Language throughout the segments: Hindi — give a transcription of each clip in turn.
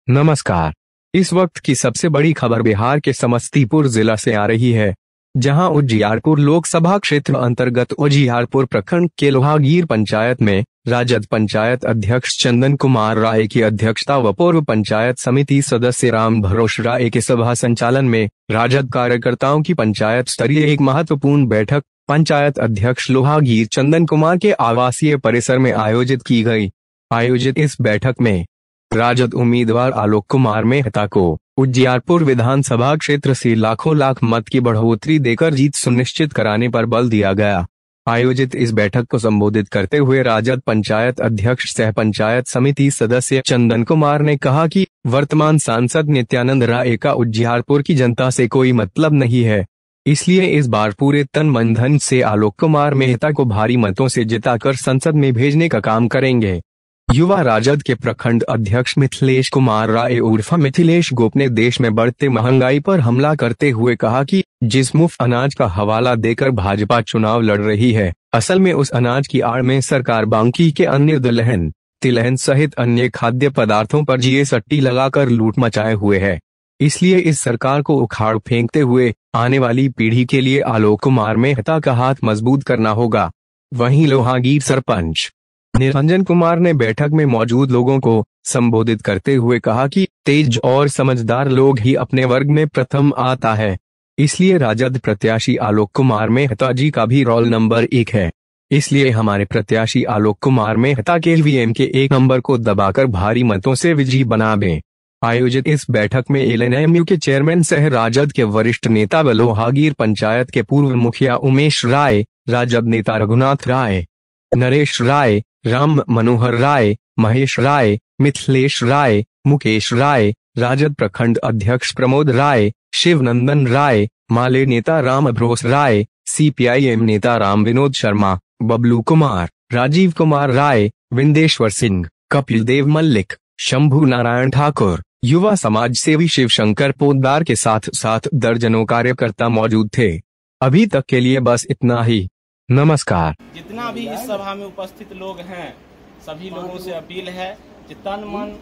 नमस्कार। इस वक्त की सबसे बड़ी खबर बिहार के समस्तीपुर जिला से आ रही है, जहां उजियारपुर लोकसभा क्षेत्र अंतर्गत उजियारपुर प्रखंड के लोहागीर पंचायत में राजद पंचायत अध्यक्ष चंदन कुमार राय की अध्यक्षता व पूर्व पंचायत समिति सदस्य राम भरोस राय के सभा संचालन में राजद कार्यकर्ताओं की पंचायत स्तरीय एक महत्वपूर्ण बैठक पंचायत अध्यक्ष लोहागीर चंदन कुमार के आवासीय परिसर में आयोजित की गई। आयोजित इस बैठक में राजद उम्मीदवार आलोक कुमार मेहता को उजियारपुर विधानसभा क्षेत्र से लाखों लाख मत की बढ़ोतरी देकर जीत सुनिश्चित कराने पर बल दिया गया। आयोजित इस बैठक को संबोधित करते हुए राजद पंचायत अध्यक्ष सह पंचायत समिति सदस्य चंदन कुमार ने कहा कि वर्तमान सांसद नित्यानंद राय का उजियारपुर की जनता से कोई मतलब नहीं है, इसलिए इस बार पूरे तन मन धन से आलोक कुमार मेहता को भारी मतों से जिताकर संसद में भेजने का काम करेंगे। युवा राजद के प्रखंड अध्यक्ष मिथिलेश कुमार राय उर्फ मिथिलेश गोप ने देश में बढ़ते महंगाई पर हमला करते हुए कहा कि जिस मुफ्त अनाज का हवाला देकर भाजपा चुनाव लड़ रही है, असल में उस अनाज की आड़ में सरकार बाकी के अन्य दलहन, तिलहन सहित अन्य खाद्य पदार्थों पर जीएसटी लगाकर लूट मचाए हुए है। इसलिए इस सरकार को उखाड़ फेंकते हुए आने वाली पीढ़ी के लिए आलोक कुमार मेहता का हाथ मजबूत करना होगा। वहीं लोहागीर सरपंच निरंजन कुमार ने बैठक में मौजूद लोगों को संबोधित करते हुए कहा कि तेज और समझदार लोग ही अपने वर्ग में प्रथम आता है, इसलिए राजद प्रत्याशी आलोक कुमार मेहता जी का भी रोल नंबर 1 है। इसलिए हमारे प्रत्याशी आलोक कुमार मेहता के ईवीएम के 1 नंबर को दबाकर भारी मतों से विजयी बनावे। आयोजित इस बैठक में एलएनएमयू के चेयरमैन सह राजद के वरिष्ठ नेता व लोहागीर पंचायत के पूर्व मुखिया उमेश राय, राजद नेता रघुनाथ राय, नरेश राय, राम मनोहर राय, महेश राय, मिथिलेश राय, मुकेश राय, राजद प्रखंड अध्यक्ष प्रमोद राय, शिवनंदन राय, माले नेता राम भरोस राय, सीपीआईएम नेता राम विनोद शर्मा, बबलू कुमार, राजीव कुमार राय, विंदेश्वर सिंह, कपिल देव मल्लिक, शंभू नारायण ठाकुर, युवा समाज सेवी शिवशंकर पोद्दार के साथ साथ दर्जनों कार्यकर्ता मौजूद थे। अभी तक के लिए बस इतना ही। नमस्कार। जितना भी इस सभा में उपस्थित लोग हैं, सभी लोगों से अपील है कि तन मन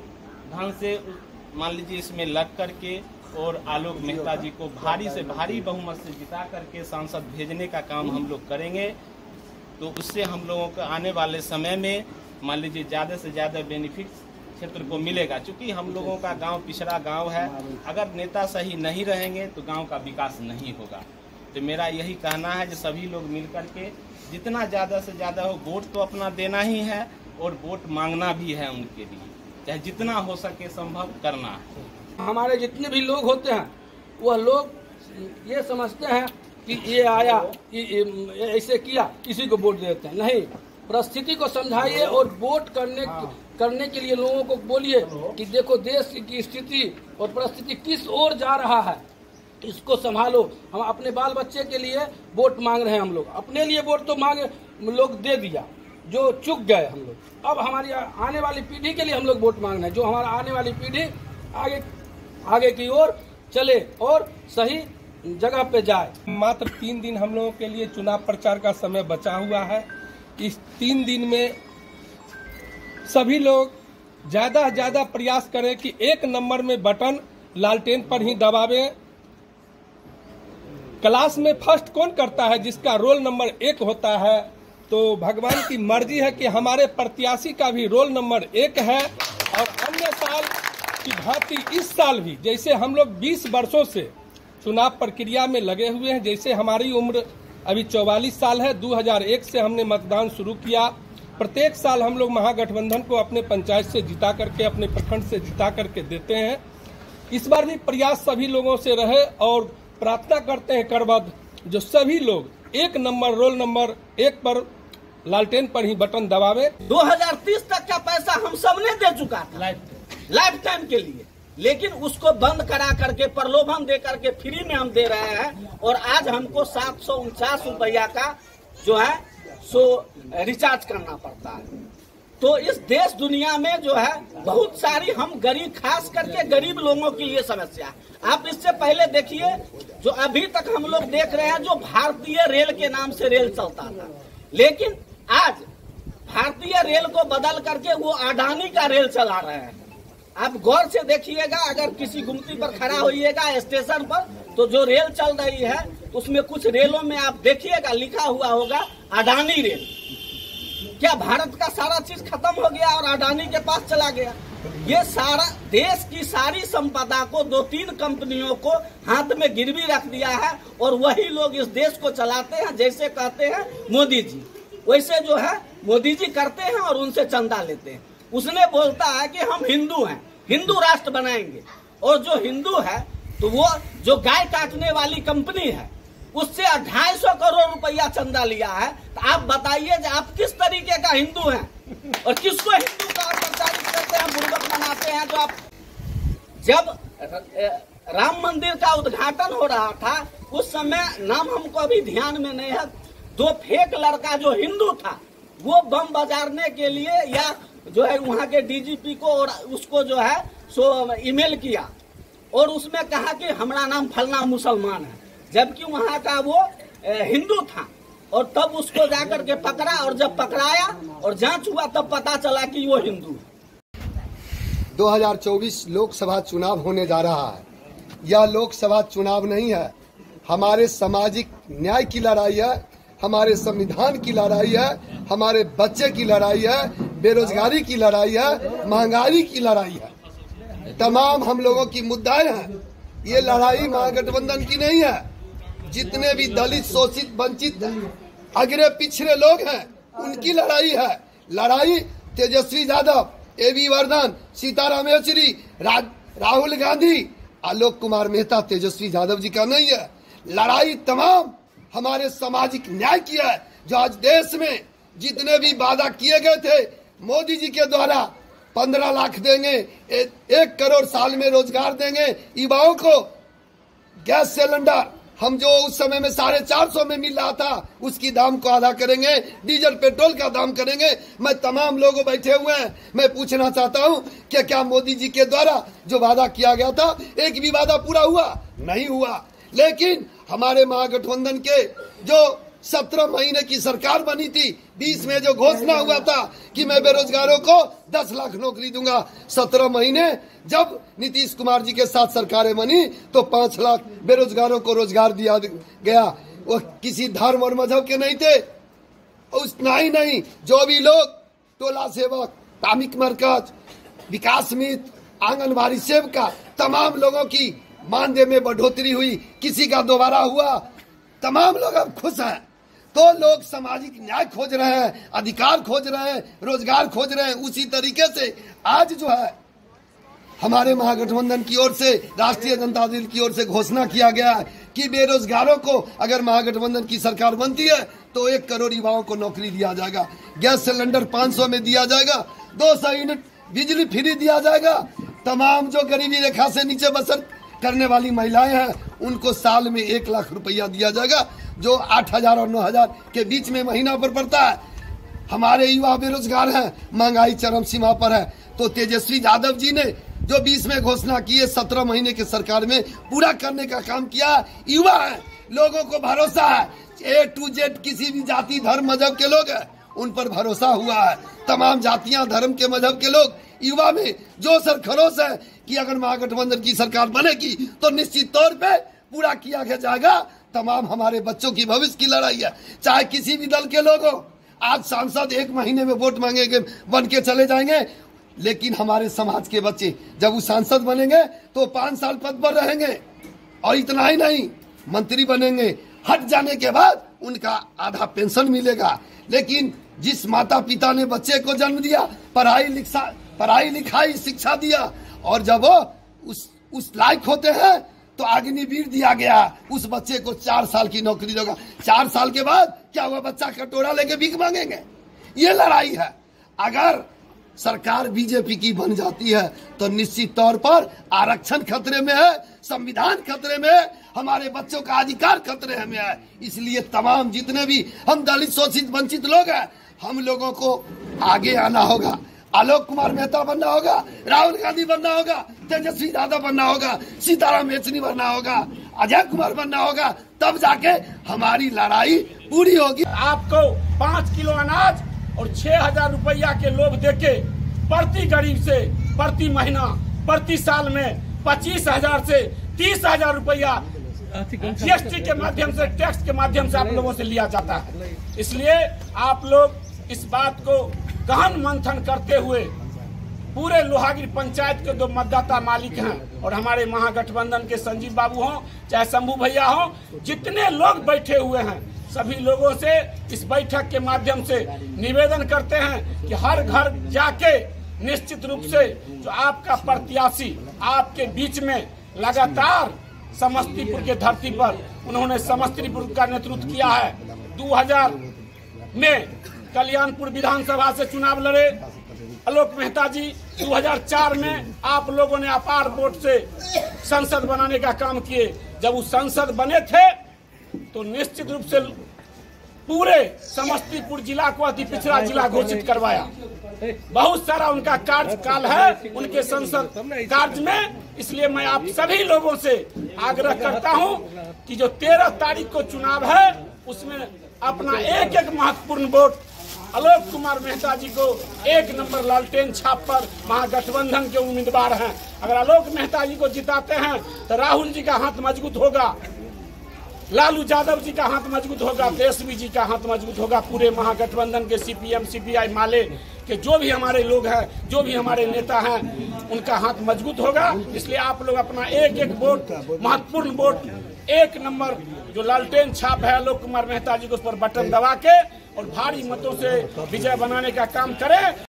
धन से मान लीजिए इसमें लग करके और आलोक मेहता जी को भारी से भारी बहुमत से जिता करके सांसद भेजने का काम हम लोग करेंगे। तो उससे हम लोगों को आने वाले समय में मान लीजिए ज़्यादा से ज़्यादा बेनिफिट क्षेत्र को मिलेगा, क्योंकि हम लोगों का गांव पिछड़ा गांव है। अगर नेता सही नहीं रहेंगे तो गांव का विकास नहीं होगा। तो मेरा यही कहना है कि सभी लोग मिलकर के जितना ज़्यादा से ज़्यादा हो, वोट तो अपना देना ही है और वोट मांगना भी है उनके लिए, चाहे जितना हो सके संभव करना है। हमारे जितने भी लोग होते हैं वह लोग ये समझते हैं कि ये आया कि ऐसे किया, इसी को वोट देते हैं। नहीं, परिस्थिति को समझाइए और वोट करने के लिए लोगों को बोलिए कि देखो देश की स्थिति और परिस्थिति किस ओर जा रहा है, इसको संभालो। हम अपने बाल बच्चे के लिए वोट मांग रहे हैं। हम लोग अपने लिए वोट तो मांगे लोग दे दिया, जो चुक गए हम लोग। अब हमारी आने वाली पीढ़ी के लिए हम लोग वोट मांग रहे हैं, जो हमारा आने वाली पीढ़ी आगे की ओर चले और सही जगह पे जाए। मात्र 3 दिन हम लोगों के लिए चुनाव प्रचार का समय बचा हुआ है। इस 3 दिन में सभी लोग ज्यादा से ज्यादा प्रयास करें कि 1 नंबर में बटन लालटेन पर ही दबावे। क्लास में फर्स्ट कौन करता है? जिसका रोल नंबर 1 होता है। तो भगवान की मर्जी है कि हमारे प्रत्याशी का भी रोल नंबर 1 है। और अन्य साल की भांति इस साल भी जैसे हम लोग 20 वर्षों से चुनाव प्रक्रिया में लगे हुए हैं, जैसे हमारी उम्र अभी 44 साल है, 2001 से हमने मतदान शुरू किया। प्रत्येक साल हम लोग महागठबंधन को अपने पंचायत से जिता करके, अपने प्रखंड से जिता करके देते हैं। इस बार भी प्रयास सभी लोगों से रहे और प्रार्थना करते हैं करबद्ध जो सभी लोग 1 नंबर रोल नंबर 1 पर लालटेन पर ही बटन दबावे। 2030 तक का पैसा हम सबने दे चुका था लाइफ टाइम के लिए, लेकिन उसको बंद करा करके प्रलोभन दे करके फ्री में हम दे रहे हैं। और आज हमको 749 रुपया का जो है सो रिचार्ज करना पड़ता है। तो इस देश दुनिया में जो है बहुत सारी हम गरीब, खास करके गरीब लोगों की ये समस्या है। आप इससे पहले देखिए, जो अभी तक हम लोग देख रहे हैं, जो भारतीय रेल के नाम से रेल चलता था, लेकिन आज भारतीय रेल को बदल करके वो अडानी का रेल चला रहे हैं। आप गौर से देखिएगा, अगर किसी गुमती पर खड़ा होइएगा स्टेशन पर, तो जो रेल चल रही है उसमें कुछ रेलों में आप देखिएगा लिखा हुआ होगा अडानी रेल। क्या भारत का सारा चीज खत्म हो गया और अडानी के पास चला गया? ये सारा देश की सारी संपदा को 2-3 कंपनियों को हाथ में गिरवी रख दिया है और वही लोग इस देश को चलाते हैं। जैसे कहते हैं मोदी जी, वैसे जो है मोदी जी करते हैं और उनसे चंदा लेते हैं। उसने बोलता है कि हम हिंदू हैं, हिंदू राष्ट्र बनाएंगे, और जो हिंदू है तो वो जो गाय काटने वाली कंपनी है उससे 250 करोड़ रुपया चंदा लिया है। तो आप बताइए आप किस तरीके का हिंदू हैं और किसको हिंदू का प्रचारित करते हैं, बुर्बक बनाते हैं। जो आप जब राम मंदिर का उद्घाटन हो रहा था उस समय, नाम हमको अभी ध्यान में नहीं है, 2 फेक लड़का जो हिंदू था वो बम बजारने के लिए या जो है वहाँ के डीजीपी को और उसको जो है सो ईमेल किया और उसमें कहा कि हमारा नाम फलना मुसलमान है, जबकि वहाँ का वो हिंदू था। और तब उसको जाकर के पकड़ा और जब पकड़ाया और जांच हुआ तब पता चला कि वो हिंदू है। 2024 लोकसभा चुनाव होने जा रहा है। यह लोकसभा चुनाव नहीं है, हमारे सामाजिक न्याय की लड़ाई है, हमारे संविधान की लड़ाई है, हमारे बच्चे की लड़ाई है, बेरोजगारी की लड़ाई है, महंगाई की लड़ाई है। तमाम हम लोगों की मुद्दाएं हैं। ये लड़ाई महागठबंधन की नहीं है। जितने भी दलित, शोषित, वंचित, अगरे पिछड़े लोग हैं उनकी लड़ाई है। लड़ाई तेजस्वी यादव, एबी वर्धन, सीताराम येचुरी, राहुल गांधी, आलोक कुमार मेहता, तेजस्वी यादव जी का नहीं है। लड़ाई तमाम हमारे सामाजिक न्याय की है। जो आज देश में जितने भी वादा किए गए थे मोदी जी के द्वारा, 15 लाख देंगे, 1 करोड़ साल में रोजगार देंगे युवाओं को, गैस सिलेंडर हम जो उस समय में 450 में मिल रहा था उसकी दाम को आधा करेंगे, डीजल पेट्रोल का दाम करेंगे। मैं तमाम लोगों बैठे हुए हैं, मैं पूछना चाहता हूं कि क्या मोदी जी के द्वारा जो वादा किया गया था एक भी वादा पूरा हुआ? नहीं हुआ। लेकिन हमारे महागठबंधन के जो 17 महीने की सरकार बनी थी, 20 में जो घोषणा हुआ था कि मैं बेरोजगारों को 10 लाख नौकरी दूंगा, 17 महीने जब नीतीश कुमार जी के साथ सरकारें बनी तो 5 लाख बेरोजगारों को रोजगार दिया गया। वो किसी धर्म और मजहब के नहीं थे। उतना ही नहीं, जो भी लोग टोला सेवक, धार्मिक मरकज, विकास मित्र, आंगनबाड़ी सेविका, तमाम लोगों की मानदेय में बढ़ोतरी हुई, किसी का दोबारा हुआ, तमाम लोग अब खुश हैं। तो लोग सामाजिक न्याय खोज रहे हैं, अधिकार खोज रहे हैं, रोजगार खोज रहे हैं। उसी तरीके से आज जो है हमारे महागठबंधन की ओर से, राष्ट्रीय जनता दल की ओर से घोषणा किया गया है कि बेरोजगारों को अगर महागठबंधन की सरकार बनती है तो 1 करोड़ युवाओं को नौकरी दिया जाएगा, गैस सिलेंडर 500 में दिया जाएगा, 200 यूनिट बिजली फ्री दिया जाएगा। तमाम जो गरीबी रेखा से नीचे बसर करने वाली महिलाएं हैं उनको साल में 1 लाख रुपया दिया जाएगा, जो 8,000 और 9,000 के बीच में महीना पर पड़ता है। हमारे युवा बेरोजगार हैं, महंगाई चरम सीमा पर है। तो तेजस्वी यादव जी ने जो 20 में घोषणा की है, 17 महीने की सरकार में पूरा करने का काम किया। युवा है, लोगों को भरोसा है, A to Z किसी भी जाति, धर्म, मजहब के लोग हैं उन पर भरोसा हुआ है। तमाम जातियां, धर्म के, मजहब के लोग युवा में जोश और खरोश है कि अगर महागठबंधन की सरकार बनेगी तो निश्चित तौर पे पूरा किया जाएगा। तमाम हमारे बच्चों की भविष्य की लड़ाई है, चाहे किसी भी दल के लोग हो। आज सांसद 1 महीने में वोट मांगेंगे, बन के चले जाएंगे, लेकिन हमारे समाज के बच्चे जब वो सांसद बनेंगे तो 5 साल पद पर रहेंगे। और इतना ही नहीं, मंत्री बनेंगे, हट जाने के बाद उनका आधा पेंशन मिलेगा। लेकिन जिस माता पिता ने बच्चे को जन्म दिया, पढ़ाई लिखाई शिक्षा दिया, और जब वो उस लायक होते हैं तो अग्निवीर दिया गया, उस बच्चे को 4 साल की नौकरी देगा। 4 साल के बाद क्या हुआ, बच्चा कटोरा लेके भीख मांगेंगे? ये लड़ाई है। अगर सरकार बीजेपी की बन जाती है तो निश्चित तौर पर आरक्षण खतरे में है, संविधान खतरे में है, हमारे बच्चों का अधिकार खतरे में है। इसलिए तमाम जितने भी हम दलित, शोषित, वंचित लोग हैं, हम लोगों को आगे आना होगा। आलोक कुमार मेहता बनना होगा, राहुल गांधी बनना होगा, तेजस्वी यादव बनना होगा, सीताराम येचुरी बनना होगा, अजय कुमार बनना होगा, तब जाके हमारी लड़ाई पूरी होगी। आपको 5 किलो अनाज और 6,000 रुपया के लोभ देके प्रति गरीब से प्रति महीना प्रति साल में 25,000 से 30,000 रुपया जीएसटी के माध्यम से, टैक्स के माध्यम से आप लोगों से लिया जाता है। इसलिए आप लोग इस बात को गहन मंथन करते हुए पूरे लोहागिर पंचायत के 2 मतदाता मालिक हैं और हमारे महागठबंधन के संजीव बाबू हों चाहे शंभू भैया हों, जितने लोग बैठे हुए हैं सभी लोगों से इस बैठक के माध्यम से निवेदन करते हैं कि हर घर जाके निश्चित रूप से जो आपका प्रत्याशी आपके बीच में लगातार समस्तीपुर के धरती पर उन्होंने समस्तीपुर का नेतृत्व किया है। 2000 में कल्याणपुर विधानसभा से चुनाव लड़े आलोक मेहता जी। 2004 में आप लोगों ने अपार वोट से संसद बनाने का काम किए। जब वो संसद बने थे तो निश्चित रूप से पूरे समस्तीपुर जिला को अति पिछड़ा जिला घोषित करवाया। बहुत सारा उनका कार्यकाल है उनके संसद कार्य में। इसलिए मैं आप सभी लोगों से आग्रह करता हूं कि जो 13 तारीख को चुनाव है उसमें अपना एक एक महत्वपूर्ण वोट आलोक कुमार मेहता जी को 1 नंबर लालटेन छाप पर महागठबंधन के उम्मीदवार हैं। अगर आलोक मेहता जी को जिताते हैं तो राहुल जी का हाथ मजबूत होगा, लालू यादव जी का हाथ मजबूत होगा, तेजस्वी जी का हाथ मजबूत होगा, पूरे महागठबंधन के सीपीएम सीपीआई माले के जो भी हमारे लोग हैं, जो भी हमारे नेता हैं, उनका हाथ मजबूत होगा। इसलिए आप लोग अपना एक एक वोट, महत्वपूर्ण वोट, 1 नंबर जो लालटेन छाप है आलोक कुमार मेहता जी को, उस पर बटन दबा के और भारी मतों से विजय बनाने का काम करें।